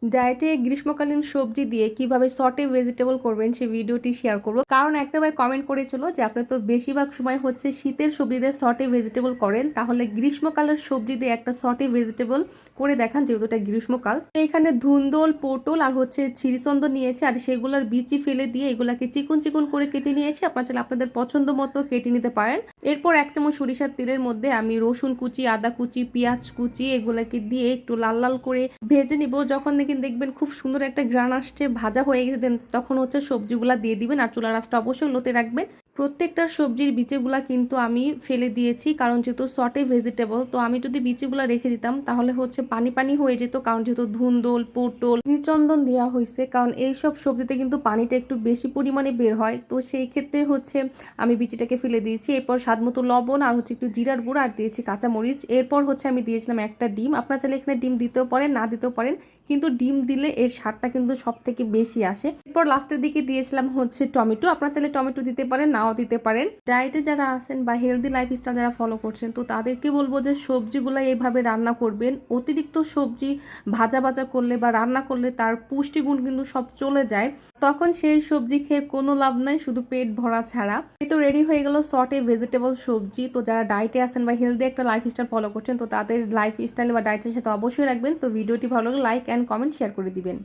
ডায়েটে গ্রীষ্মকালীন সবজি দিয়ে কিভাবে সটে ভেজিটেবল করবেন সেই ভিডিওটি শেয়ার করব। কারণ একটা ভাই কমেন্ট করেছিল যে আপনি তো বেশিরভাগ সময় হচ্ছে শীতের সবজি দিয়ে সটে ভেজিটেবল করেন, তাহলে গ্রীষ্মকালের সবজি দিয়ে একটা সটে ভেজিটেবল করে দেখান, যেহেতু এটা গ্রীষ্মকাল। তো এখানে ধুন্দল, পটল আর হচ্ছে চিরিচন্দন নিয়েছি, আর সেগুলোর বিচি ফেলে দিয়ে এগুলাকে চিকন চিকন করে কেটে নিয়েছি। আপনার চাইলে আপনাদের পছন্দ মতো কেটে নিতে পারেন। এরপর 1 চামচ সরিষার তেলের মধ্যে আমি রসুন কুচি, আদা কুচি, পেঁয়াজ কুচি এগুলাকে দিয়ে একটু লাল লাল করে ভেজে নিব। যখন দেখবেন খুব সুন্দর একটা ঘ্রাণ আসছে, ভাজা হয়ে গেছে, দেন তখন হচ্ছে সবজিগুলা দিয়ে দিবেন। আর চুলার আঁচটা অবশ্যই লোতে রাখবেন। প্রত্যেকটা সবজির বিচিগুলা কিন্তু আমি ফেলে দিয়েছি, কারণ যেহেতু সটে ভেজিটেবল, তো আমি যদি বিচিগুলা রেখে দিতাম তাহলে হচ্ছে পানি পানি হয়ে যেত, কারণ যেহেতু ধুন্দল, পটল, চিচন্দন দেওয়া হয়েছে, কারণ এইসব সবজিতে কিন্তু পানিটা একটু বেশি পরিমাণে বের হয়। তো সেই ক্ষেত্রে হচ্ছে আমি বিচিটাকে ফেলে দিয়েছি। এরপর স্বাদ মতো লবণ আর হচ্ছে একটু জিরার গুঁড়ো আর দিয়েছি কাঁচামরিচ। এরপর হচ্ছে আমি দিয়েছিলাম একটা ডিম। আপনারা চাইলে এখানে ডিম দিতেও পারেন, না দিতেও পারেন, কিন্তু ডিম দিলে এর স্বাদটা কিন্তু সব থেকে বেশি আসে। এরপর লাস্টের দিকে দিয়েছিলাম হচ্ছে টমেটো। আপনারা চাইলে টমেটো দিতে পারেন, নাও দিতে পারেন। ডায়েটে যারা আছেন বা হেলদি লাইফস্টাইল যারা ফলো করছেন, তো তাদেরকে বলবো যে সবজিগুলো এইভাবে রান্না করবেন। অতিরিক্ত সবজি ভাজা ভাজা করলে বা রান্না করলে তার পুষ্টিগুণ কিন্তু সব চলে যায়, তখন সেই সবজি খেয়ে কোনো লাভ নাই, শুধু পেট ভরা ছাড়া। এই তো রেডি হয়ে গেল সটে ভেজিটেবল সবজি। তো যারা ডায়েটে আছেন বা হেলদি একটা লাইফস্টাইল ফলো করছেন, তো তাদের লাইফস্টাইল বা ডায়েটের সাথে অবশ্যই রাখবেন। তো ভিডিওটি ভালো লাগলে লাইক অ্যান্ড কমেন্ট শেয়ার করে দিবেন।